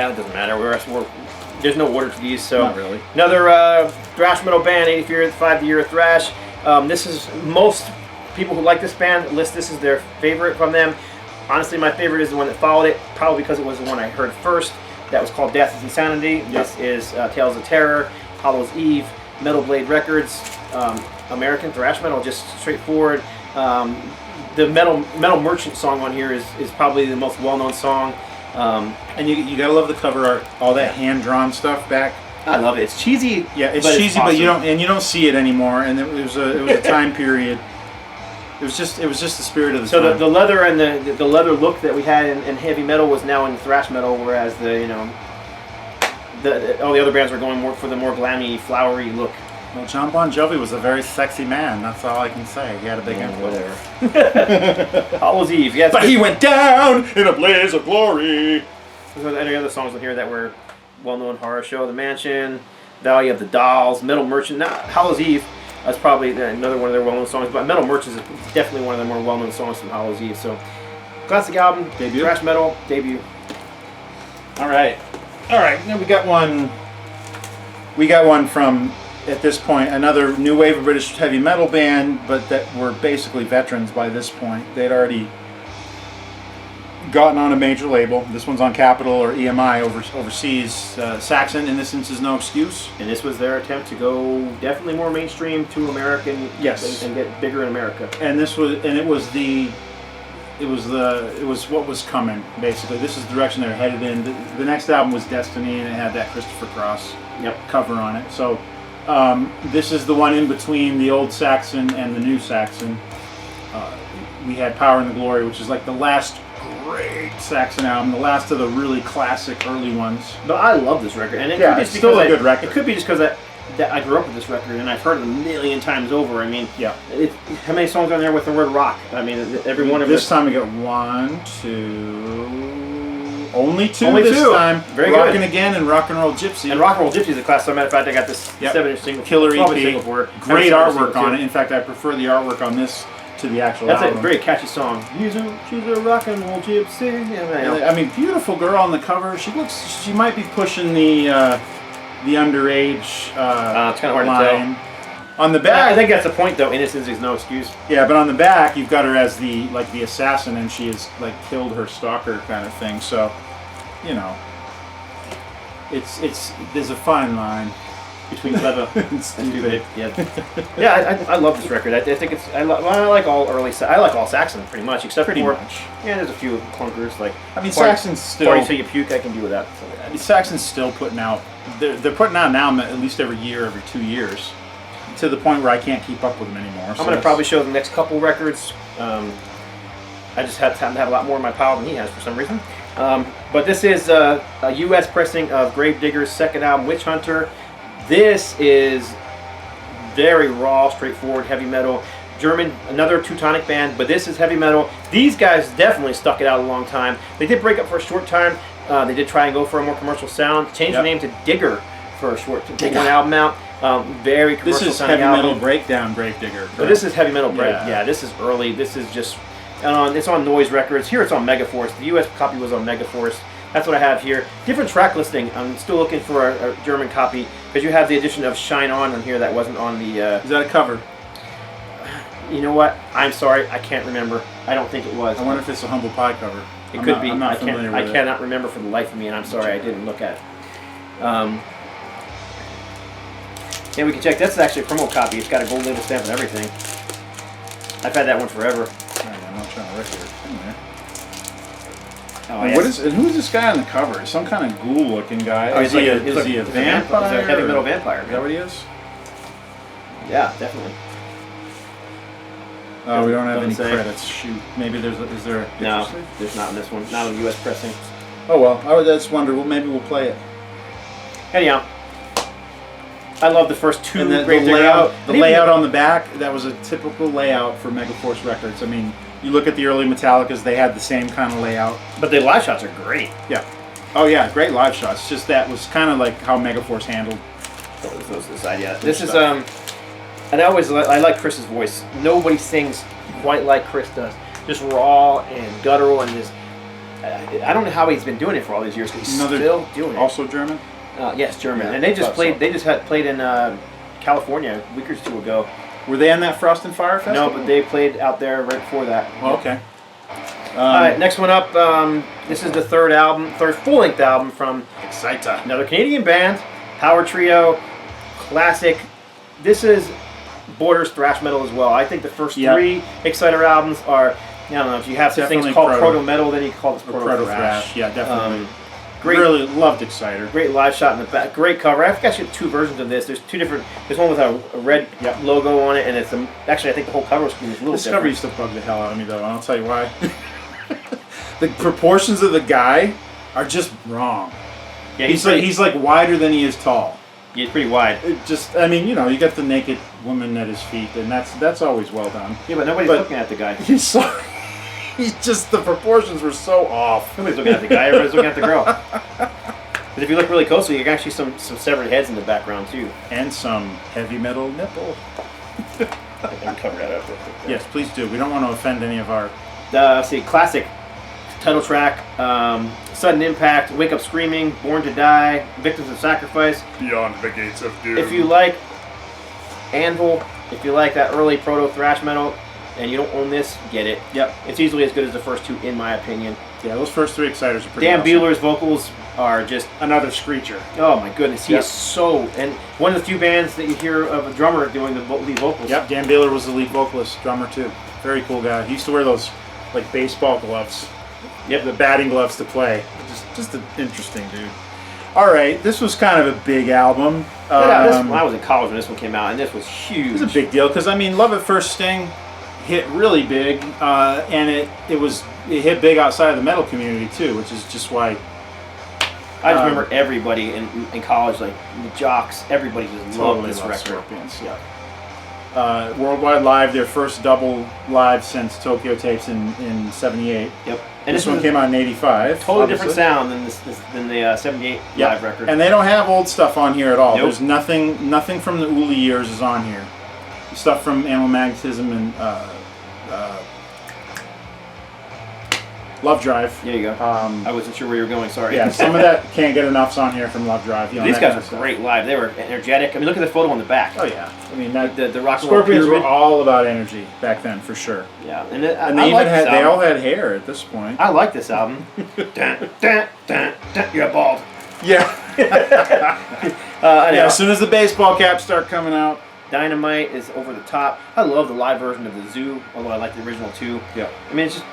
Yeah, it doesn't matter. There's no order to these, so not really. Another thrash metal band, 85th year of thrash. This is most people who like this band list this as their favorite from them. Honestly, my favorite is the one that followed it, probably because it was the one I heard first. That was called Death is Insanity. Yep. This is Tales of Terror, Hallows Eve, Metal Blade Records, American thrash metal, just straightforward. The metal Merchant song on here is probably the most well-known song. And you gotta love the cover art, all that hand-drawn stuff back. I love it. It's cheesy. Yeah, it's cheesy, awesome. But you don't see it anymore. And it was a time period. It was just the spirit of the time. So the leather and the leather look that we had in heavy metal was now in thrash metal, whereas all the other bands were going more for the more glammy, flowery look. Well, John Bon Jovi was a very sexy man. That's all I can say. He had a big influence. Hallows Eve, yes. But he went down in a blaze of glory. There's any other songs on here that were well-known: Horror Show, The Mansion, Valley of the Dolls, Metal Merchant. Now, Hallows Eve. That's probably another one of their well-known songs, but Metal Merchant is definitely one of the more well-known songs from Hallows Eve. So, classic album, debut, thrash metal debut. All right. Now we got one. We got one from, at this point, another new wave of British heavy metal band, but that were basically veterans by this point. They'd already gotten on a major label. This one's on Capitol or EMI overseas. SAXON, Innocence is No Excuse. And this was their attempt to go definitely more mainstream to American, yes, and get bigger in America. And it was what was coming, basically. This is the direction they're headed in. The next album was Destiny, and it had that Christopher Cross cover on it. So this is the one in between the old SAXON and the new SAXON. We had Power and the Glory, which is like the last great SAXON album, the last of the really classic early ones. But I love this record, and it's still a good record. It could be just because I grew up with this record and I've heard it a million times over. I mean, how many songs are there with the word rock? I mean, every one of this time we got only two this time. Very Rockin' good. Again and Rock and Roll Gypsy. And Rock and Roll Gypsy is a class. As a matter of fact, I got this 7-inch single, killer EP. Single for it. Great artwork on it. In fact, I prefer the artwork on this to the actual album. That's a very catchy song. She's a rock and roll gypsy. I mean, beautiful girl on the cover. She might be pushing the underage it's kind of hard line. to tell. On the back, I think that's the point, though. Innocence is no excuse. Yeah, but on the back, you've got her as the assassin, and she has killed her stalker kind of thing. So, there's a fine line between clever and stupid. I love this record. I think it's. I like all early. I like all SAXON pretty much, except for there's a few clunkers like. I mean, SAXON's still. Party Till You Puke. I can do with that. So. SAXON's still putting out. They're putting out now at least every 2 years, to the point where I can't keep up with them anymore. I'm going to probably show the next couple records. I just happen to have a lot more in my pile than he has for some reason. But this is a U.S. pressing of Gravedigger's second album, Witch Hunter. This is very raw, straightforward, heavy metal. German, another Teutonic band, but this is heavy metal. These guys definitely stuck it out a long time. They did break up for a short time. They did try and go for a more commercial sound. Changed the name to Digger for a short one album out. Very commercial. This is heavy metal breakdown, Gravedigger. But this is heavy metal break. Yeah, this is early. This is just. It's on Noise Records. Here it's on Megaforce. The U.S. copy was on Megaforce. That's what I have here. Different track listing. I'm still looking for a German copy because you have the addition of Shine On here that wasn't on the. Is that a cover? You know what? I'm sorry. I can't remember. I don't think it was. I wonder if it's a Humble Pie cover. It could be. I cannot remember for the life of me, and I'm sorry I didn't look at it. Yeah, we can check. That's actually a promo copy. It's got a gold label stamp and everything. I've had that one forever. I'm not trying to wreck it. Oh, yes. Who's this guy on the cover? Some kind of ghoul-looking guy. Is he a vampire? He's a heavy metal vampire. Is that what he is? Yeah, definitely. Oh, we don't have any credits. Shoot. Maybe is there a picture? No, there's not in this one. Not on U.S. pressing. Oh well, I would just wonder. Well, maybe we'll play it. Anyhow, I love the first two. And the layout on the back. That was a typical layout for Megaforce Records. I mean, you look at the early Metallicas; they had the same kind of layout. But the live shots are great. Yeah. Oh yeah, great live shots. Just that was kind of like how Megaforce handled. This idea. This is and I like Chris's voice. Nobody sings quite like Chris does. Just raw and guttural and just I don't know how he's been doing it for all these years. He's still doing it. Also German. Yes, German, Yeah, and they just played. so. They just had played in California a week or two ago. Were they on that Frost and Fire festival? No, but they played out there right before that. Oh, okay. All right, next one up. This is the third full-length album from Excita. another Canadian band, Power Trio, classic. This is borders thrash metal as well. I think the first three Exciter albums are, I don't know, if you have such things called proto metal, then you can call this proto thrash. Yeah, definitely. Great, really loved Exciter. Great live shot in the back. Great cover. I've actually got two versions of this. There's two different. There's one with a red logo on it, and it's actually I think the whole cover scheme is a little This cover different. used to bug the hell out of me though, and I'll tell you why. The proportions of the guy are just wrong. Yeah, he's like wider than he is tall. Yeah, pretty wide. It just, I mean, you know, you got the naked woman at his feet, and that's always well done. Yeah, but nobody's looking at the guy. He's just the proportions were so off. Nobody's looking at the guy. Everybody's looking at the girl. But if you look really closely, you can actually see some severed heads in the background too. And some heavy metal nipple. I can cover that up real quick. Yes, please do. We don't want to offend any of our. Let's see, classic title track, Sudden Impact, Wake Up Screaming, Born to Die, Victims of Sacrifice. Beyond the Gates of Doom. If you like Anvil, if you like that early proto thrash metal, and you don't own this, get it. Yep. It's easily as good as the first two, in my opinion. Yeah, those first three Exciters are pretty Dan awesome. Bueller's vocals are just Another screecher. oh my goodness, he is so, and one of the few bands that you hear of a drummer doing the lead vocals. Yep, Dan Bueller was the lead vocalist, drummer too. Very cool guy. He used to wear those like baseball gloves. Yep. The batting gloves to play. Just an interesting dude. All right, this was kind of a big album. I was in college when this one came out, and this was huge. It was a big deal because I mean, Love at First Sting hit really big, and it hit big outside of the metal community too, which is just why. I just remember everybody in college, like the jocks, everybody just loved this record. Scorpions, yeah. Worldwide Live, their first double live since Tokyo Tapes in '78. Yep. And this one came out in '85. Totally different sound than the '78 live record. And they don't have old stuff on here at all. Nope. There's nothing from the Uli years is on here. Stuff from Animal Magnetism and Love Drive. There you go. I wasn't sure where you were going. Sorry. Yeah, some of that Can't Get Enough's on here from Love Drive. You know, these that guys were great live. They were energetic. I mean, look at the photo on the back. Oh yeah. I mean, the rock and roll Scorpions were pyramid. all about energy back then, for sure. Yeah, And I they like this album. all had hair at this point. I like this album. Dun, dun, dun, dun. You're bald. Yeah. Anyhow, As soon as the baseball caps start coming out. Dynamite is over the top. I love the live version of the Zoo, although I like the original too. Yeah. I mean, it's just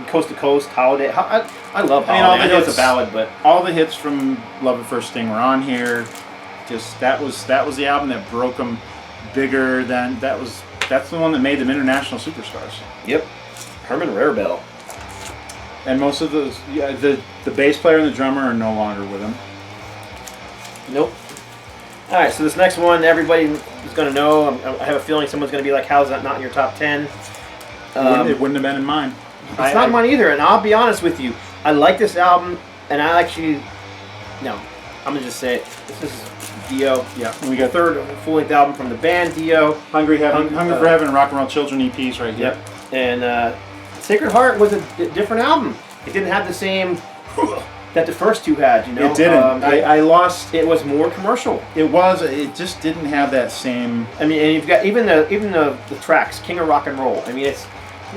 coast to coast, Holiday. I love Holiday. all the I know it's hits- a ballad, but All the hits from Love at First Sting were on here. Just that was the album that broke them bigger than that's the one that made them international superstars. yep. Herman Rarebell. And most of those, the bass player and the drummer are no longer with him. Nope. All right, so this next one, everybody is going to know. I have a feeling someone's going to be like, "How's that not in your top 10?" It wouldn't have been in mine. It's not mine either, and I'll be honest with you. I like this album, and I actually, no, I'm gonna just say it. This is Dio. Yeah. We got third full-length album from the band Dio. Hungry for Heaven, Rock and Roll Children EPs right here. Yep. And Sacred Heart was a different album. It didn't have the same that the first two had. You know, It didn't. I lost. It was more commercial. It was. It just didn't have that same. I mean, and you've got even the tracks, King of Rock and Roll. I mean, it's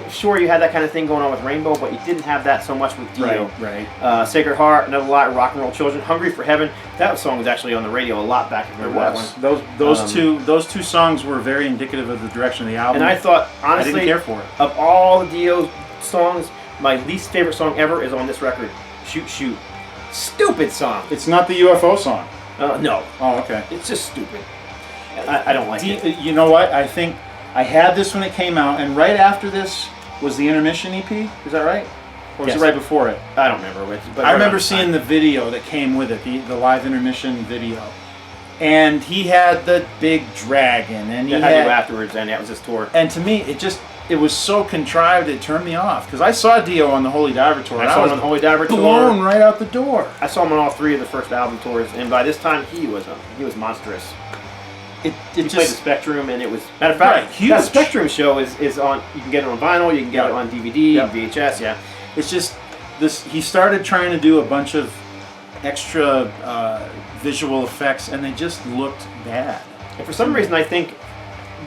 sure you had that kind of thing going on with Rainbow, but you didn't have that so much with Dio. Right. Sacred Heart, another lot, Rock and Roll Children, Hungry for Heaven. That song was actually on the radio a lot back in the Those two songs were very indicative of the direction of the album. And I thought, I honestly, didn't care for it. Of all the Dio songs, my least favorite song ever is on this record, Shoot Shoot. Stupid song. It's not the UFO song. No. Oh, okay. It's just stupid. I don't like it. You know what? I think I had this when it came out, and right after this was the Intermission EP. Is that right? Or was Yes. it right before it? I don't remember which. But I remember seeing the video that came with it, the live Intermission video. And he had the big dragon, and he had had afterwards, and that was his tour. And to me, it was so contrived it turned me off, because I saw Dio on the Holy Diver tour. I saw him on the Holy Diver tour. Blown right out the door. I saw him on all three of the first album tours, and by this time he was monstrous. He played the Spectrum, and it was matter of fact, huge. That Spectrum show is on. You can get it on vinyl, you can get it on DVD, VHS. Yeah, it's just he started trying to do a bunch of extra visual effects, and they just looked bad. And for some reason, I think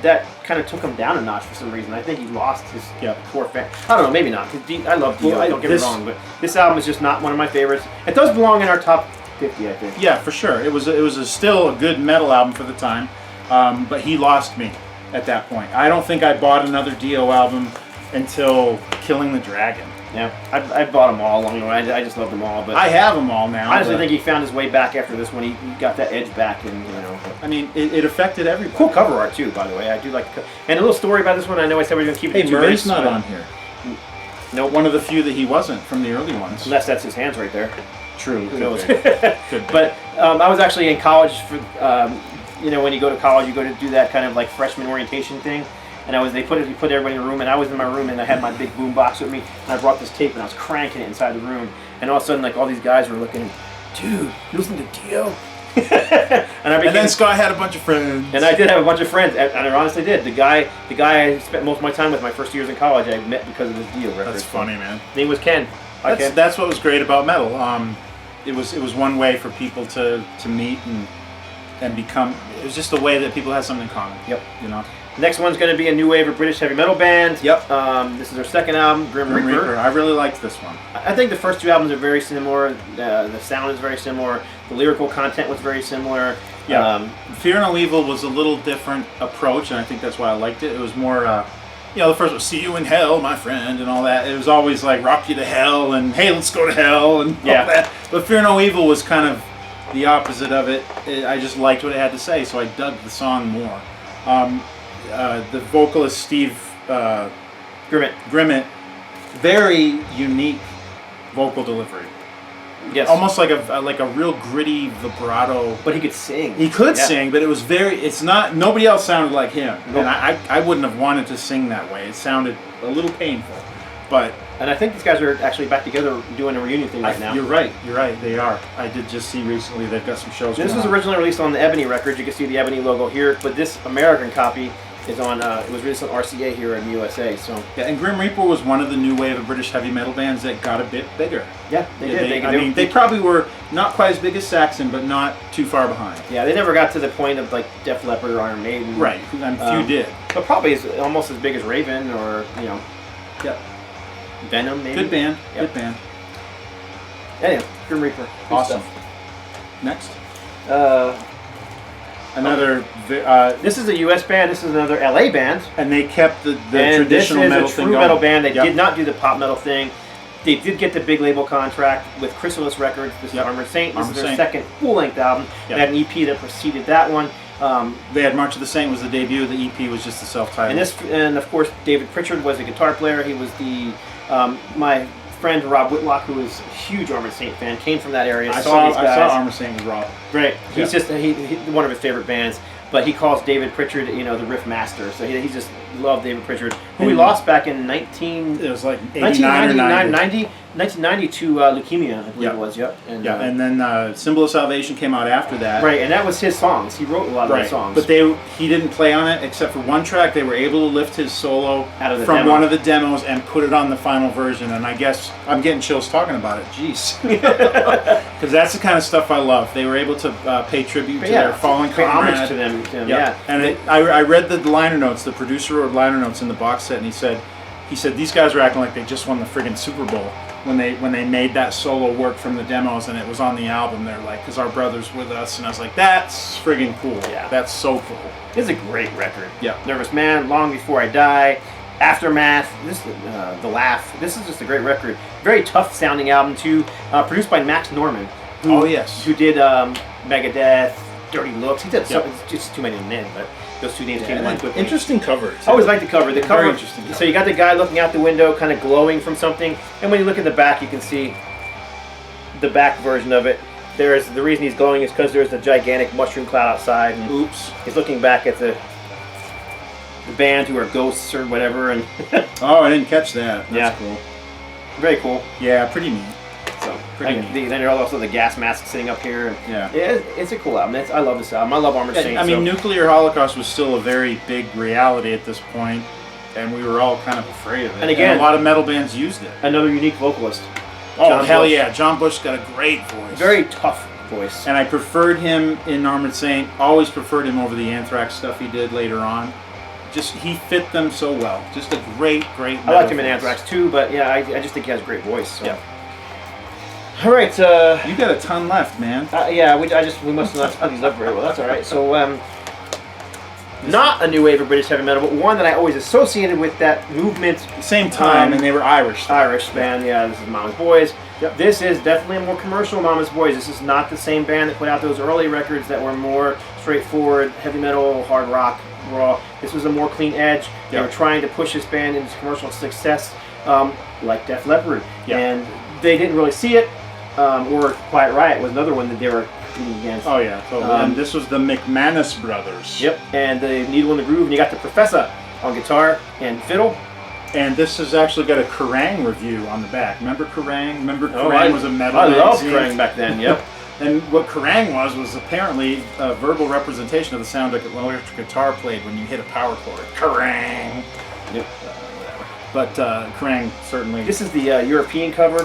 that kind of took him down a notch. For some reason, I think he lost his core fan. I don't know, maybe not. I love Dio. Don't get me wrong, but this album is just not one of my favorites. It does belong in our top 50, I think. Yeah, for sure. It was still a good metal album for the time, but he lost me at that point. I don't think I bought another Dio album until Killing the Dragon. Yeah, I bought them all along the way. I just love them all. But I have them all now. I honestly think he found his way back after this one. He got that edge back, and I mean, it affected everybody. Cool cover art too, by the way. I do like. And a little story about this one. I know I said we were going to keep it. Hey, Murray's not on here. Nope. One of the few that he wasn't from the early ones. Unless that's his hands right there. True. Who knows? Could be. But I was actually in college for. When you go to college, you go to do that kind of like freshman orientation thing. And they put everybody in a room, and I was in my room, and I had my big boom box with me, and I brought this tape, and I was cranking it inside the room, and all of a sudden, like all these guys were looking, dude, you listen to Dio? and then Scott had a bunch of friends. And I did have a bunch of friends, and I honestly did. The guy I spent most of my time with my first years in college, I met because of this Dio record. That's funny, man. His name was Ken. That's what was great about metal. It was one way for people to meet and become. It was just a way that people had something in common. Yep. Next one's going to be a new wave of British heavy metal band. Yep. This is their second album, Grim Reaper. I really liked this one. I think the first two albums are very similar. The sound is very similar. The lyrical content was very similar. Yeah. Fear No Evil was a little different approach, and I think that's why I liked it. It was more, the first was "See You in Hell, My Friend" and all that. It was always like "Rock You to Hell" and "Hey, let's go to hell" and all that. But Fear No Evil was kind of the opposite of it. I just liked what it had to say, so I dug the song more. The vocalist Steve Grimmett, very unique vocal delivery. Yes. Almost like a real gritty vibrato. But he could sing. He could sing, but it was nobody else sounded like him. Nope. And I wouldn't have wanted to sing that way. It sounded a little painful. And I think these guys are actually back together doing a reunion thing right now. You're right. They are. I did just see recently they've got some shows going on. This was originally released on the Ebony record. You can see the Ebony logo here, but this American copy is on. It was released on RCA here in the USA. So yeah, and Grim Reaper was one of the new wave of British heavy metal bands that got a bit bigger. Yeah, they did. They probably were not quite as big as Saxon, but not too far behind. Yeah, they never got to the point of like Def Leppard or Iron Maiden. Right, and few did. But probably almost as big as Raven or Yep. Venom, maybe. Good band. Yep. Good band. Anyway, Grim Reaper. Awesome. Next. This is a U.S. band. This is another L.A. band. And they kept the traditional metal thing going. This is a true metal band. They did not do the pop metal thing. They did get the big label contract with Chrysalis Records. This is Armored Saint. This is their second full-length album. They had an EP that preceded that one. They had March of the Saint was the debut. The EP was just the self-titled. And of course, David Pritchard was a guitar player. He was my friend Rob Whitlock, who is a huge Armored Saint fan, came from that area. I saw Armored Saint with Rob. Great. He's just one of his favorite bands. But he calls David Pritchard, the riff master. So he just loved David Pritchard, who he lost back in 1990 to leukemia, I believe it was. Yep. And then Symbol of Salvation came out after that. Right, and that was his songs. He wrote a lot of those songs. But he didn't play on it except for one track. They were able to lift his solo from one of the demos and put it on the final version. And I guess I'm getting chills talking about it. Jeez. Because that's the kind of stuff I love. They were able to pay tribute to their fallen comrade. Homage to them. Yeah. And I read the liner notes. The producer wrote liner notes in the box set, and he said these guys were acting like they just won the friggin' Super Bowl when they made that solo work from the demos and it was on the album. They're like, because our brother's with us, and I was like, that's friggin' cool. Yeah, that's so cool. It's a great record. Yeah, Nervous Man, Long Before I Die, Aftermath. The Laugh. This is just a great record. Very tough sounding album too. Produced by Max Norman. Who did Megadeth, Dirty Looks. He did just too many names, but those two names came to mind quickly. Interesting cover. I always like the cover. The cover. Very interesting cover. So you got the guy looking out the window, kind of glowing from something, and when you look at the back, you can see the back version of it. The reason he's glowing is because there's a gigantic mushroom cloud outside. And oops. He's looking back at the band who are ghosts or whatever, and oh, I didn't catch that. That's cool. Very cool. Yeah, pretty neat. So then there's also the gas mask sitting up here. And yeah, it's a cool album. I love this album. I love Armored Saint. I mean, nuclear holocaust was still a very big reality at this point, and we were all kind of afraid of it. And again, a lot of metal bands used it. Another unique vocalist. Oh, John hell Bush. yeah. John Bush got a great voice. Very tough voice. And I preferred him in Armored Saint. Always preferred him over the Anthrax stuff he did later on. Just, he fit them so well. Just a great, great I liked him in voice. Anthrax too, but yeah, I just think he has a great voice. So. Yeah. All right. You got a ton left, man. Yeah, we must not put these up very well. That's all right. So, not a new wave of British heavy metal, but one that I always associated with that movement. Same time, and they were Irish. Irish band, yeah. This is Mama's Boys. Yep. This is definitely a more commercial Mama's Boys. This is not the same band that put out those early records that were more straightforward, heavy metal, hard rock, raw. This was a more clean edge. They Yep. were trying to push this band into commercial success, like Def Leppard. Yep. And they didn't really see it. Or Quiet Riot was another one that they were competing against. Oh yeah, totally. And this was the McManus brothers. Yep, and the Needle in the Groove, and you got the Professor on guitar and fiddle. And this has actually got a Kerrang review on the back. Remember Kerrang? Remember Kerrang was a metal I loved magazine? Kerrang back then, yep. And what Kerrang was apparently a verbal representation of the sound like an electric guitar played when you hit a power chord. Kerrang! Yep. But Kerrang certainly... This is the European cover.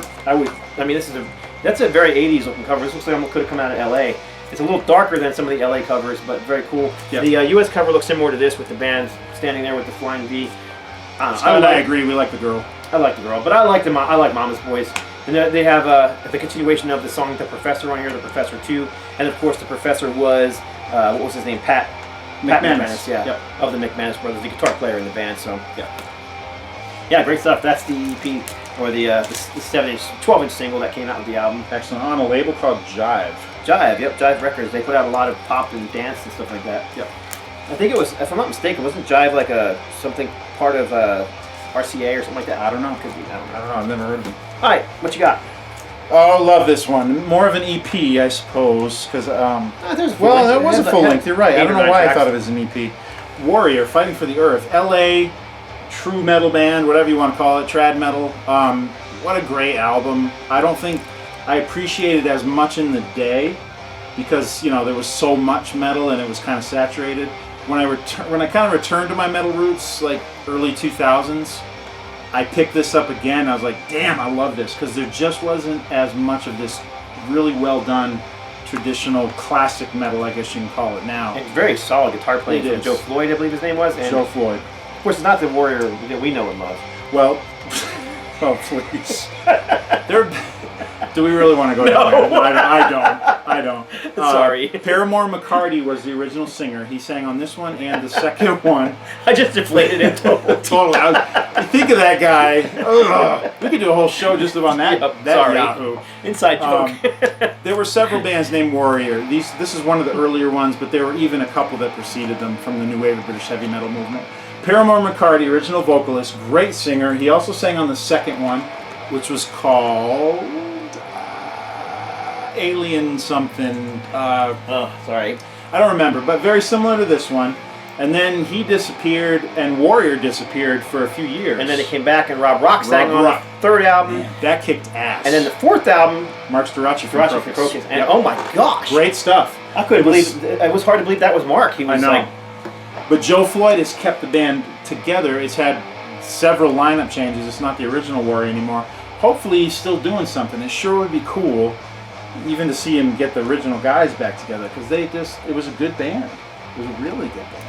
That's a very 80s looking cover. This looks like it could have come out of LA. It's a little darker than some of the LA covers, but very cool. Yep. The US cover looks similar to this with the band standing there with the flying V. Scott and I agree, we like the girl. I like the girl, but I like Mama's Boys. And they have the continuation of the song The Professor on here, The Professor 2. And of course the Professor was, what was his name? Pat McManus, yeah. Yep. Of the McManus brothers, the guitar player in the band, so yeah, great stuff. That's the EP, or the 12-inch single that came out with the album. Excellent. On a label called Jive. Jive Records. They put out a lot of pop and dance and stuff like that. Yep. I think it was, if I'm not mistaken, wasn't Jive like something part of RCA or something like that? I don't know. Could be. I don't know. I've never heard of them. All right, what you got? Oh, love this one. More of an EP, I suppose, because well, that was a full length. You're right. I don't know why I thought of it as an EP. Warrior, Fighting for the Earth, LA, true metal band, whatever you want to call it, trad metal. What a great album. I don't think I appreciated it as much in the day because there was so much metal and it was kind of saturated. When I kind of returned to my metal roots, like early 2000s, I picked this up again. I was like, damn, I love this, because there just wasn't as much of this really well done traditional classic metal, I guess you can call it now. And very solid guitar playing It from is. Joe Floyd, I believe his name was. And Joe Floyd. of course, it's not the Warrior that we know and love. Well, oh please. Do we really want to go No. down there? I don't. Sorry. Paramore McCarty was the original singer. He sang on this one and the second one. I just deflated it totally. Totally. You think of that guy. Ugh. We could do a whole show just about that. Yep, that sorry. Yahoo. Inside joke. There were several bands named Warrior. This is one of the earlier ones, but there were even a couple that preceded them from the new wave of British heavy metal movement. Paramore McCarty, original vocalist, great singer. He also sang on the second one, which was called Alien something. Sorry. I don't remember, but very similar to this one. And then he disappeared, and Warrior disappeared for a few years. And then it came back, and Rob Rock sang Rob on Rock. the third album. Man, that kicked ass. And then the fourth album, Mark Storace from Roger for Crocus. Crocus. And oh my gosh. Great stuff. I couldn't believe it was hard to believe that was Mark. He was I know. like, But Joe Floyd has kept the band together. It's had several lineup changes. It's not the original Warrior anymore. Hopefully he's still doing something. It sure would be cool even to see him get the original guys back together, because it was a good band. It was a really good band.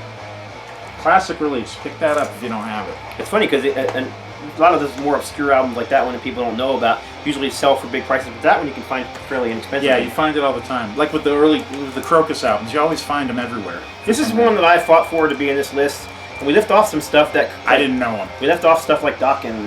Classic release. Pick that up if you don't have it. it's funny because a lot of those more obscure albums like that one that people don't know about usually sell for big prices, but that one you can find fairly inexpensively. Yeah, you find it all the time. Like with the Crocus albums, you always find them everywhere. This is one that I fought for to be in this list. And we left off some stuff that I didn't know them. We left off stuff like Doc and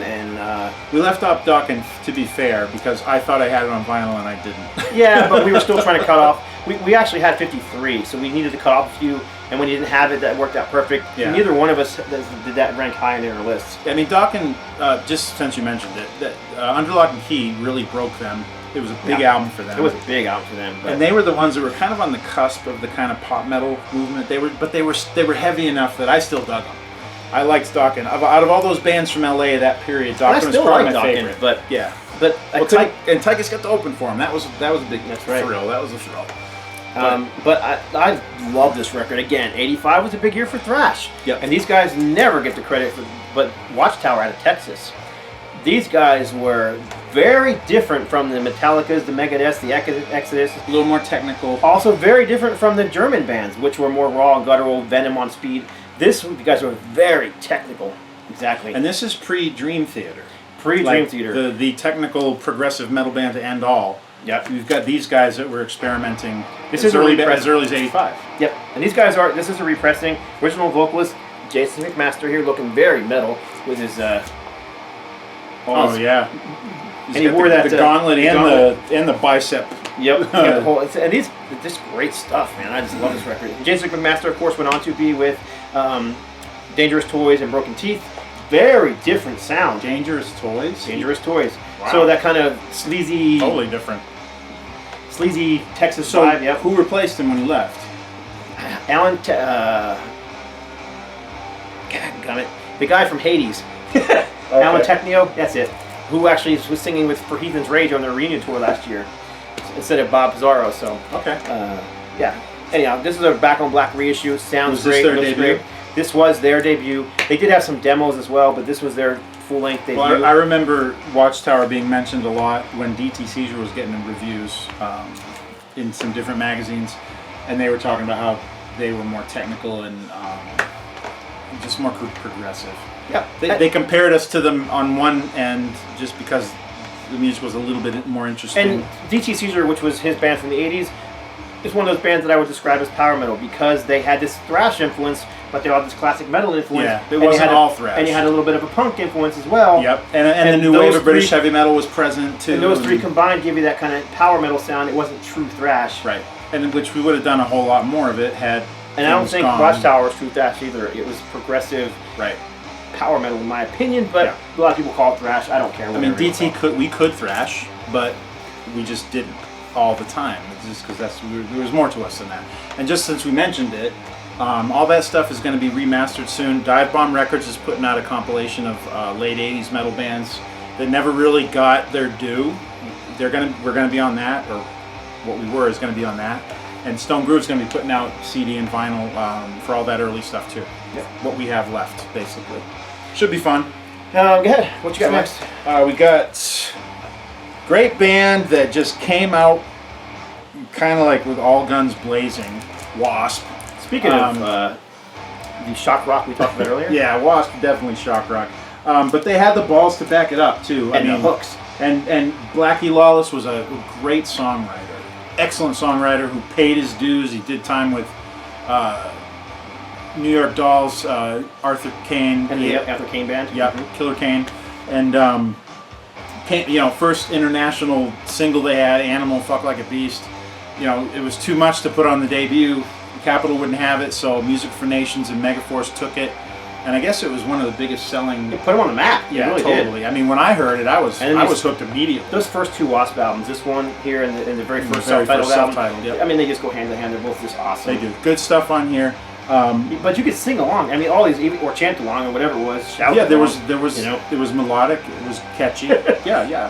We left off Dawkins, to be fair, because I thought I had it on vinyl and I didn't. yeah, but we were still trying to cut off. We actually had 53, so we needed to cut off a few. And when you didn't have it, that worked out perfect. Yeah. Neither one of us did that rank high in our lists. I mean, Dawkins, just since you mentioned it, Under Lock and Key really broke them. It was a big album for them. It was a big album for them. But And they were the ones that were kind of on the cusp of the kind of pop metal movement. They were heavy enough that I still dug them. I liked Dawkins. Out of all those bands from LA that period, Dawkins was probably my Dawkins, favorite. but yeah. But Well, and Tychus got to open for him. That was a big right. thrill. That was a thrill. But I love this record. Again, 85 was a big year for thrash. Yep. And these guys never get the credit for, but Watchtower out of Texas these guys were very different from the Metallicas, the Megadeths, the Exodus. A little more technical. Also very different from the German bands, which were more raw and guttural, Venom on speed. You guys were very technical. Exactly. And this is pre-Dream Theater. Pre-Dream Theater. The technical progressive metal band to end all. Yep. You've got these guys that were experimenting This as is early as 85. Yep. And these guys this is a repressing. Original vocalist, Jason McMaster here, looking very metal with his... oh, yeah. And he wore the gauntlet and the bicep. Yep. And these just great stuff, man. I just love this record. Jason McMaster, of course, went on to be with Dangerous Toys and Broken Teeth. Very different sound. Dangerous Toys? Dangerous Toys. Wow. So that kind of sleazy... Totally different. Sleazy Texas vibe, yep. Who replaced him when he left? Alan... God, the guy from Hades. Okay. Alan Technio, that's it. Who actually was singing for Heathen's Rage on their reunion tour last year instead of Bob Pizarro. So okay, yeah. Anyhow, this is a Back on Black reissue. Sounds great. Was this their debut? Great. This was their debut. They did have some demos as well, but this was their full-length debut. Well, I remember Watchtower being mentioned a lot when DT Seizure was getting reviews in some different magazines, and they were talking about how they were more technical and just more progressive. Yeah, they compared us to them on one end just because the music was a little bit more interesting. And DT Seizure, which was his band from the 80s, is one of those bands that I would describe as power metal because they had this thrash influence, but they all had this classic metal influence. Yeah, it wasn't all thrash. And you had a little bit of a punk influence as well. Yep, and the new wave of British heavy metal was present too. And those three combined give you that kind of power metal sound. It wasn't true thrash. Right, and which we would have done a whole lot more of it had. And I don't think Watchtower was true thrash either. It was progressive. Right. Power metal in my opinion, but a lot of people call it thrash. I don't care. I mean, DT we could thrash, but we just didn't all the time. It's just because there was more to us than that. And just since we mentioned it, all that stuff is going to be remastered soon. Dive Bomb Records is putting out a compilation of late '80s metal bands that never really got their due. We're gonna be on that, or what we were is going to be on that. And Stone Groove's going to be putting out CD and vinyl for all that early stuff too. Yep. What we have left, basically. Should be fun. Go ahead. What you got next? We got great band that just came out kind of like with all guns blazing. W.A.S.P. Speaking of the shock rock we talked about earlier. Yeah, W.A.S.P. definitely shock rock. But they had the balls to back it up too. And the hooks. And Blackie Lawless was a great songwriter. Excellent songwriter who paid his dues. He did time with New York Dolls, Arthur Kane. And the Arthur Kane band? Yeah, Killer Kane. And, first international single they had, Animal, Fuck Like a Beast. It was too much to put on the debut. Capitol wouldn't have it, so Music for Nations and Megaforce took it. And I guess it was one of the biggest selling... It put them on the map. Yeah, really totally. Did. I mean, when I heard it, I was hooked immediately. Those first two W.A.S.P. albums, this one here and the very first self-titled album, yep. I mean, they just go hand in hand. They're both just awesome. They do. Good stuff on here. But you could sing along. I mean, all these, or chant along, or whatever it was. Shout yeah, along, it was melodic. It was catchy. yeah,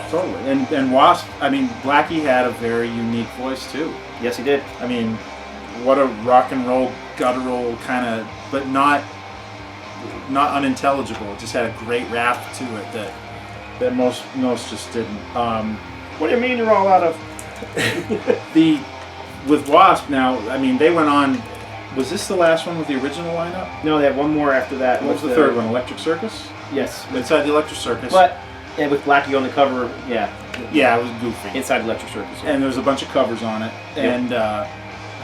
totally. And W.A.S.P. I mean, Blackie had a very unique voice too. Yes, he did. I mean, what a rock and roll guttural kind of, but not unintelligible. It just had a great rap to it that most just didn't. What do you mean you're all out of? With W.A.S.P. now, I mean, they went on. Was this the last one with the original lineup? No, they had one more after that. What was the third one? Electric Circus? Yes. Inside the Electric Circus. But with Blackie on the cover, yeah. Yeah, it was goofy. Inside the Electric Circus. Yeah. And there was a bunch of covers on it. Yep. And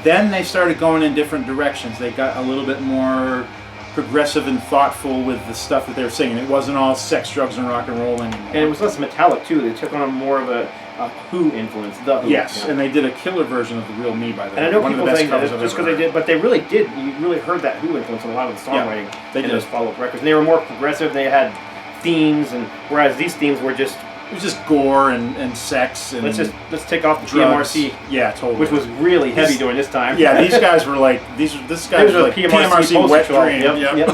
then they started going in different directions. They got a little bit more progressive and thoughtful with the stuff that they were singing. It wasn't all sex, drugs, and rock and roll anymore. And it was less metallic too. They took on more of a Who influence. The Who. Yes, and they did a killer version of The Real Me by the way. And I know people think that just because they did, but they really did. You really heard that Who influence in a lot of the songwriting in those follow-up records. And they were more progressive. They had themes, and whereas these themes were just. It was just gore and sex and let's take off the drugs. PMRC. Yeah, totally. Which was really heavy during this time. Yeah, these guys were like this guy was like PMRC wet dream. Yep.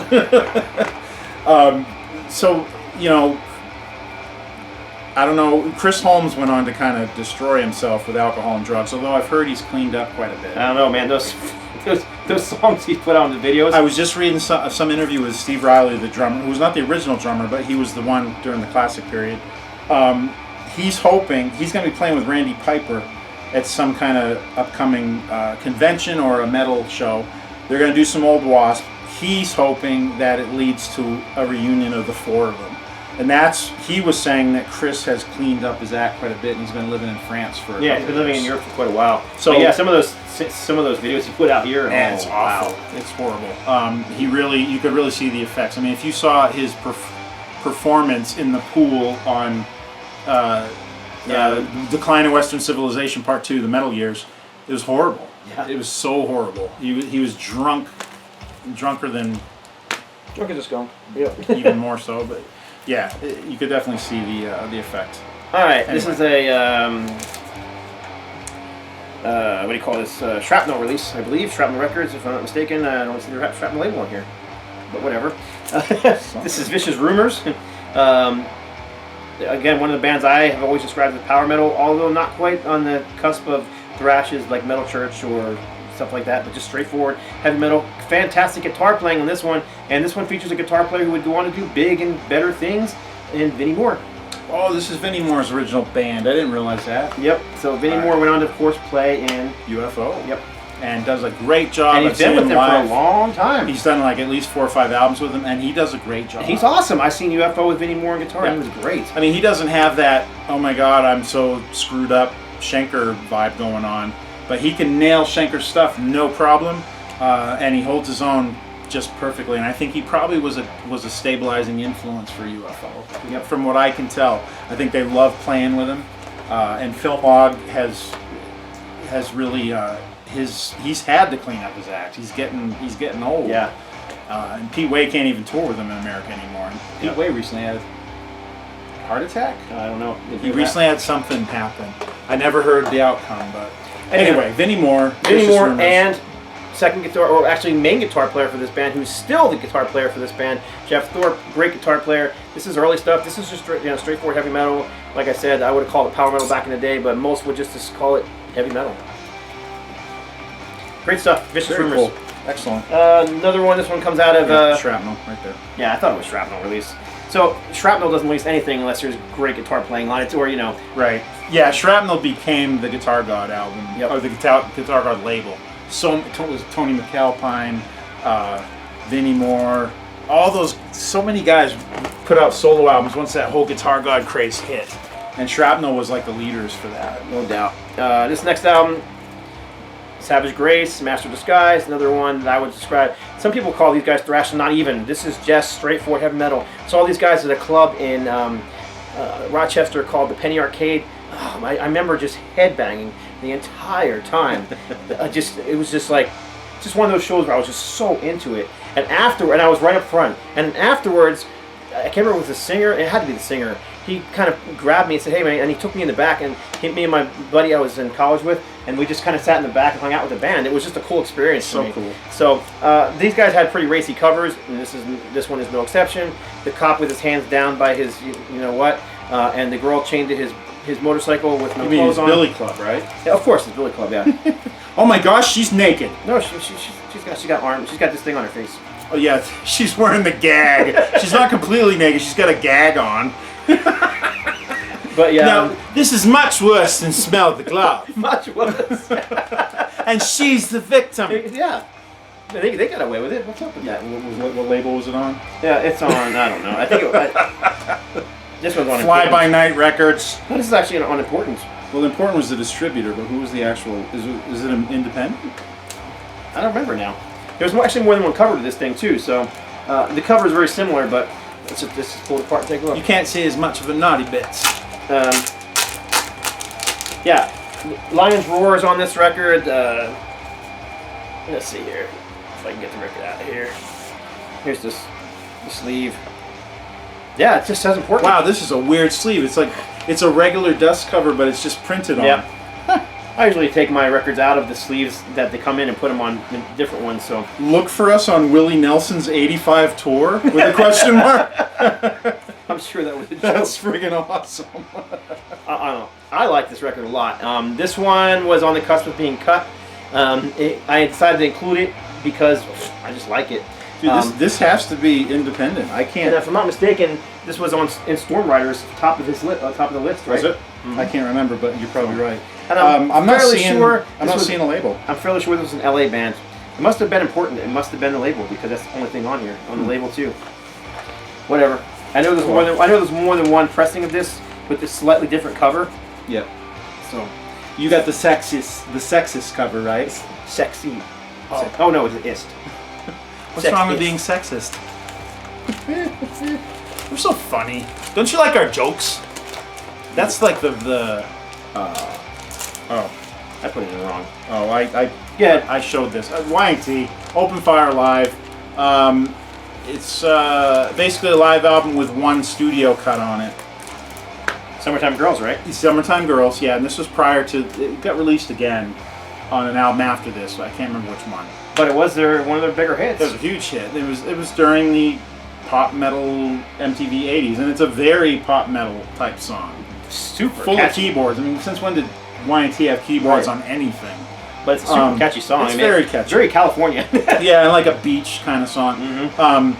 So I don't know. Chris Holmes went on to kind of destroy himself with alcohol and drugs. Although I've heard he's cleaned up quite a bit. I don't know, man. Those those songs he put out in the videos. I was just reading some interview with Steve Riley, the drummer, who was not the original drummer, but he was the one during the classic period. He's hoping he's going to be playing with Randy Piper at some kind of upcoming convention or a metal show. They're going to do some old W.A.S.P. He's hoping that it leads to a reunion of the four of them. And he was saying that Chris has cleaned up his act quite a bit, and he's been living in France for he's been living in Europe for quite a while. So but yeah, some of those videos he put out here, it's awful. Wow. It's horrible. You could really see the effects. I mean, if you saw his performance in the pool on Decline of Western Civilization Part 2, the Metal Years, it was horrible. Yeah. It was so horrible. He was drunker than drunk as a skunk. Yep. Even more so, but. Yeah, you could definitely see the effect. All right, anyway. This is a what do you call this? Shrapnel release, I believe. Shrapnel Records, if I'm not mistaken. I don't see the Shrapnel label on here, but whatever. This is Vicious Rumors. Again, one of the bands I have always described as power metal, although not quite on the cusp of thrashes like Metal Church or stuff like that, but just straightforward heavy metal. Fantastic guitar playing on this one, and this one features a guitar player who would go on to do big and better things, in Vinnie Moore. Oh, this is Vinnie Moore's original band. I didn't realize that. Yep. So Vinnie Moore went on to, of course, play in UFO. Yep. And does a great job. And he's been with them for a long time. He's done like at least 4 or 5 albums with them, and he does a great job. He's awesome. I've seen UFO with Vinnie Moore on guitar, and he was great. I mean, he doesn't have that, oh my God, I'm so screwed up Schenker vibe going on. But he can nail Schenker's stuff, no problem, and he holds his own just perfectly. And I think he probably was a stabilizing influence for UFO. Yep. From what I can tell, I think they love playing with him. And Phil Mogg has really he's had to clean up his act. He's getting old. Yeah. And Pete Way can't even tour with him in America anymore. And Pete Way recently had a heart attack. I don't know. He recently had something happen. I never heard the outcome, but. Anyway, Vinnie Moore and second guitar, or actually main guitar player for this band, who's still the guitar player for this band, Jeff Thorpe, great guitar player. This is early stuff. This is just straightforward heavy metal. Like I said, I would have called it power metal back in the day, but most would just call it heavy metal. Great stuff. Vicious Rumors. Cool. Excellent. Another one. This one comes out of Shrapnel, right there. Yeah, I thought it was Shrapnel release. So Shrapnel doesn't release anything unless there's great guitar playing on it, or Right. Yeah, Shrapnel became the Guitar God album, or the Guitar God label. So it was Tony McAlpine, Vinnie Moore, all those. So many guys put out solo albums once that whole Guitar God craze hit, and Shrapnel was like the leaders for that. No doubt. This next album, Savage Grace, Master of Disguise, another one that I would describe. Some people call these guys thrash, not even. This is just straightforward heavy metal. So all these guys at a club in Rochester called the Penny Arcade. Oh, I remember just headbanging the entire time. It was just one of those shows where I was just so into it. And I was right up front. And afterwards, I can't remember if it was the singer. It had to be the singer. He kind of grabbed me and said, "Hey man," and he took me in the back, and me and my buddy I was in college with, and we just kind of sat in the back and hung out with the band. It was just a cool experience for me. Cool. So these guys had pretty racy covers, and this one is no exception. The cop with his hands down by his and the girl chained to his motorcycle with no clothes on. Billy Club, right? Yeah, of course, it's Billy Club. Yeah. Oh my gosh, she's naked. No, she's got arms. She's got this thing on her face. Oh yeah, she's wearing the gag. She's not completely naked. She's got a gag on. But yeah. Now, this is much worse than Smell the Glove. Much worse. And she's the victim. Yeah. They got away with it. What's up with that? What label was it on? Yeah, it's on. I don't know. I think this one's on Fly By Night Records. No, this is actually on Importance. Well, Important was the distributor, but who was the actual? Is it an independent? I don't remember now. There's actually more than one cover to this thing too. So the cover is very similar, but let's just pull it apart and take a look. You can't see as much of the naughty bits. Yeah, Lion's Roar is on this record. Let's see here if I can get the record out of here. Here's the sleeve. Yeah, it just says Important. Wow, this is a weird sleeve. It's like it's a regular dust cover, but it's just printed on. Yeah. I usually take my records out of the sleeves that they come in and put them on different ones. So look for us on Willie Nelson's '85 tour with a question mark. I'm sure that was a joke. That's friggin' awesome. I like this record a lot. This one was on the cusp of being cut. I decided to include it because I just like it. Dude, this has to be independent. I can't. And if I'm not mistaken, this was in Storm Rider's top of the list, right? Was it? I can't remember, but you're probably right. And I'm not fairly seeing. sure I'm not seeing a label. I'm fairly sure this was an LA band. It must have been important. It must have been the label because that's the only thing on here on the label too. Whatever. I know there's more than more than one pressing of this with this slightly different cover. Yep. So you got the sexist cover, right? Sexy. Oh no, it's ist. What's wrong with being sexist? We're so funny. Don't you like our jokes? That's like the oh, I put it in wrong. Oh, I showed this. Y&T, Open Fire Live. It's basically a live album with one studio cut on it. Summertime Girls, right? Summertime Girls, yeah. And this was prior to, it got released again on an album after this. So I can't remember which one. But it was one of their bigger hits. It was a huge hit. It was during the pop metal MTV 80s, and it's a very pop metal type song. Super full catchy. of keyboards. I mean, since when did Y&T have keyboards on anything? But it's a super catchy song. It's very catchy. Very California. Yeah, and like a beach kind of song. Mm-hmm.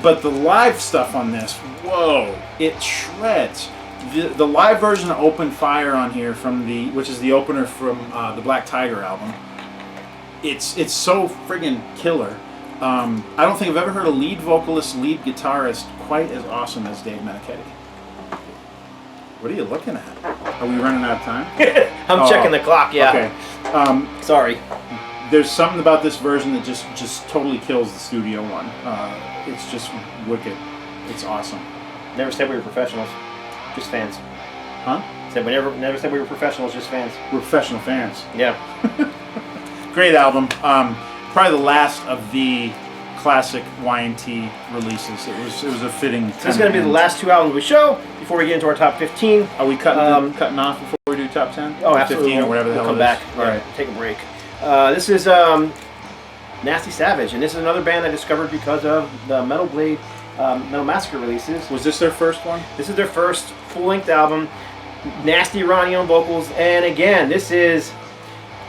But the live stuff on this, whoa, it shreds. The live version of Open Fire on here which is the opener from the Black Tiger album. It's so friggin' killer. I don't think I've ever heard a lead vocalist, lead guitarist quite as awesome as Dave Meniketti. What are you looking at? Are we running out of time? I'm checking the clock, yeah. Okay. Sorry. There's something about this version that just totally kills the studio one. It's just wicked. It's awesome. Never said we were professionals. Just fans. Huh? Said we never said we were professionals, just fans. We're professional fans. Yeah. Great album. Probably the last of the classic Y&T releases. It was a fitting. So this is going to be the last two albums we show before we get into our top 15. Are we cutting off before we do top 10? Oh, absolutely. 15 or whatever the hell we'll come it is. back. All right. Take a break. This is Nasty Savage, and this is another band I discovered because of the Metal Blade Metal Massacre releases. Was this their first one? This is their first full-length album. Nasty Ronnie on vocals, and again, this is,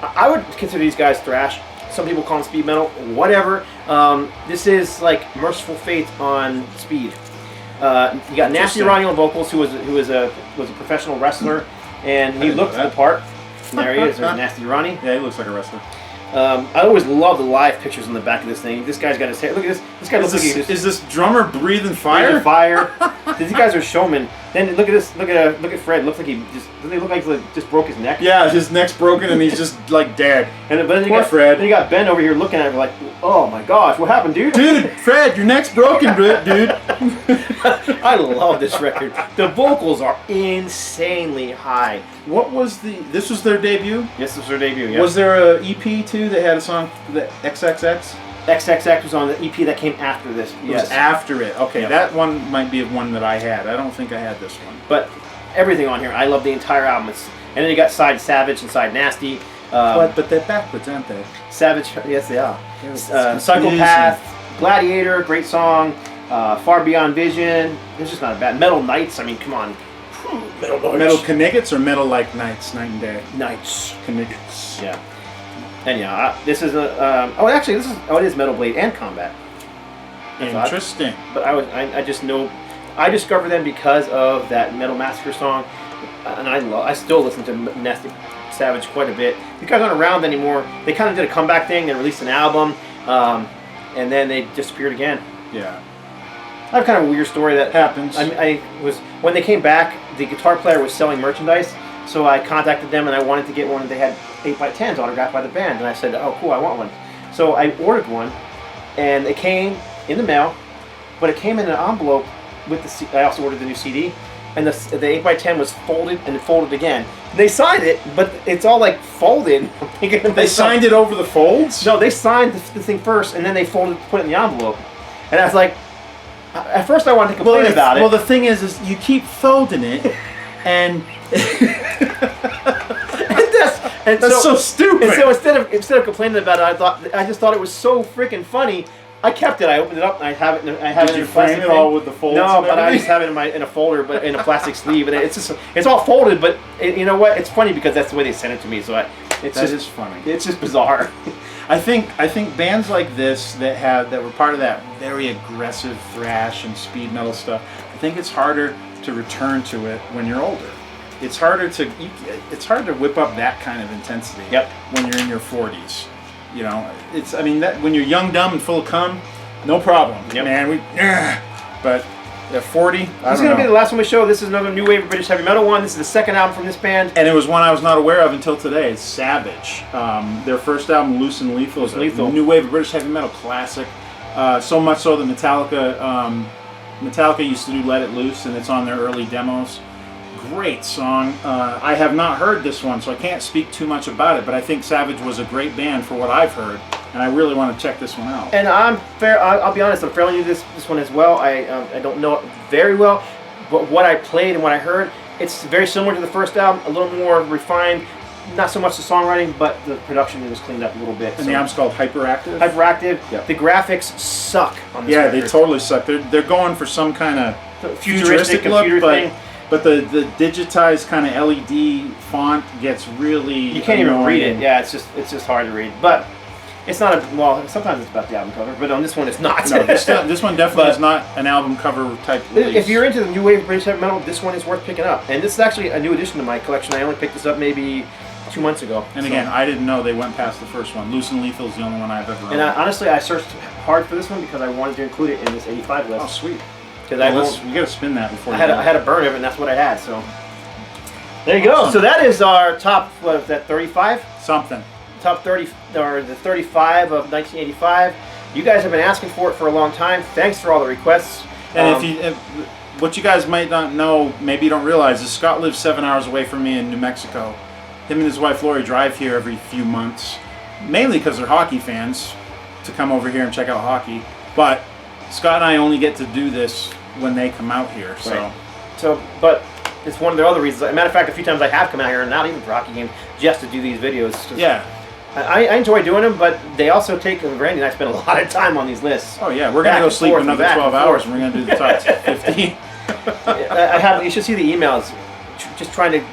I would consider these guys thrash. Some people call them speed metal, whatever. This is like Merciful Fate on speed. You got Nasty Ronnie on vocals, who was a professional wrestler, and he looked the part. And there he is. There's Nasty Ronnie. Yeah, he looks like a wrestler. I always love the live pictures on the back of this thing. This guy's got his hair. Look at this. This guy looks like he's is this drummer breathing fire? breathing fire. These guys are showmen. Then look at this. Look at Fred. Looks like doesn't he look like he just broke his neck? Yeah, his neck's broken and he's just like dead. And then Poor Fred. Then you got Ben over here looking at him like, oh my gosh, what happened, dude? Dude, Fred, your neck's broken, dude. I love this record. The vocals are insanely high. What was this was their debut? Yes, this was their debut, yeah. Was there a EP too that had a song, the XXX? XXX was on the EP that came after this. It was after it. Okay, that one might be one that I had. I don't think I had this one. But everything on here, I love the entire album. And then you got Side Savage and Side Nasty. But they're backwards, aren't they? Savage, yes they are. Psychopath, Gladiator, great song. Far Beyond Vision. It's just not a bad. Metal Nights, I mean, come on. Metal Nights. Metal Knights or Metal like Nights, night and day? Nights. Knights. Yeah. And yeah, this is a. It is Metal Blade and Combat. Interesting. But I just know, I discovered them because of that Metal Massacre song, and I still listen to Nasty Savage quite a bit. These guys aren't around anymore. They kind of did a comeback thing. They released an album, and then they disappeared again. Yeah. I have kind of a weird story that happens. I was when they came back, the guitar player was selling merchandise, so I contacted them and I wanted to get one. They had 8x10s autographed by the band, and I said, "Oh, cool, I want one." So I ordered one, and it came in the mail, but it came in an envelope with the. I also ordered the new CD, and the 8x10 was folded and folded again. They signed it, but it's all like folded. They signed it over the folds? No, they signed the thing first, and then they put it in the envelope, and I was like. At first, I wanted to complain about it. Well, the thing is you keep folding it, and that's so stupid. And so instead of complaining about it, I just thought it was so freaking funny. I kept it. I opened it up, and I have it. Did you frame it all with the folds? No, but I just have it in a folder, but in a plastic sleeve, and it's all folded. But you know what? It's funny because that's the way they sent it to me. So It's That is funny. It's just bizarre. I think bands like this that were part of that very aggressive thrash and speed metal stuff, I think it's harder to return to it when you're older. It's hard to whip up that kind of intensity. Yep. When you're in your 40s. You know, I mean that when you're young, dumb, and full of cum, no problem. Yep. Man, but at 40, This is going to be the last one we show. This is another new wave of British heavy metal one. This is the second album from this band. And it was one I was not aware of until today. It's Savage. Their first album, Loose and Lethal, is a new wave of British heavy metal classic. So much so that Metallica used to do Let It Loose, and it's on their early demos. Great song. I have not heard this one, so I can't speak too much about it, but I think Savage was a great band for what I've heard, and I really want to check this one out. And I'll be honest, I'm fairly new to this one as well. I don't know it very well, but what I played and what I heard, it's very similar to the first album, a little more refined. Not so much the songwriting, but the production was cleaned up a little bit. And the album's called Hyperactive? Hyperactive. Yep. The graphics suck on this record. They totally suck. They're going for some kind of futuristic look, thing. But the digitized kind of LED font gets really you can't even read it. Yeah, it's just hard to read. But it's not sometimes it's about the album cover, but on this one it's not. No, this one definitely is not an album cover type release. If you're into the new wave of British heavy metal, this one is worth picking up. And this is actually a new addition to my collection. I only picked this up maybe 2 months ago. And again, I didn't know they went past the first one. Loose and Lethal is the only one I've ever owned. And honestly, I searched hard for this one because I wanted to include it in this 85 list. Oh, sweet. Because you got to spin that before. I had a burn of it, and that's what I had. So there you go. So that is our top. What is that? 35. Something. Top 30 or the 35 of 1985. You guys have been asking for it for a long time. Thanks for all the requests. And what you guys might not know, maybe you don't realize, is Scott lives 7 hours away from me in New Mexico. Him and his wife Lori drive here every few months, mainly because they're hockey fans, to come over here and check out hockey. But Scott and I only get to do this when they come out here. So, right. But it's one of the other reasons. As a matter of fact, a few times I have come out here, not even for hockey games, just to do these videos. Yeah. I enjoy doing them, but they also take, Randy and I spend a lot of time on these lists. Oh yeah, we're going to go sleep another 12 hours and we're going to do the top 50. You should see the emails. Just trying to,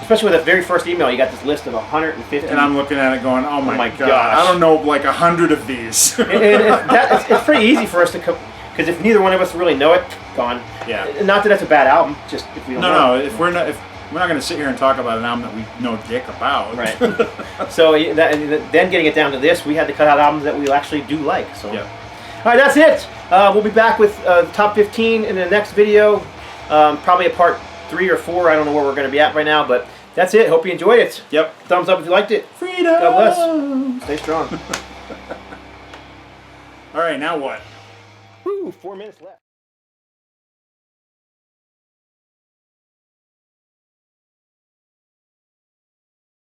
especially with the very first email, you got this list of 150. And I'm looking at it going, oh my gosh. I don't know, like 100 of these. It's pretty easy for us to come, because if neither one of us really know it, gone. Yeah. Not that that's a bad album, just if we don't know. No, if we're not going to sit here and talk about an album that we know dick about. Right. So then getting it down to this, we had to cut out albums that we actually do like. So. Yeah. All right, that's it. We'll be back with top 15 in the next video. Probably a part 3 or 4. I don't know where we're going to be at right now, but that's it. Hope you enjoyed it. Yep. Thumbs up if you liked it. Freedom. God bless. Stay strong. All right, now what? Woo, 4 minutes left.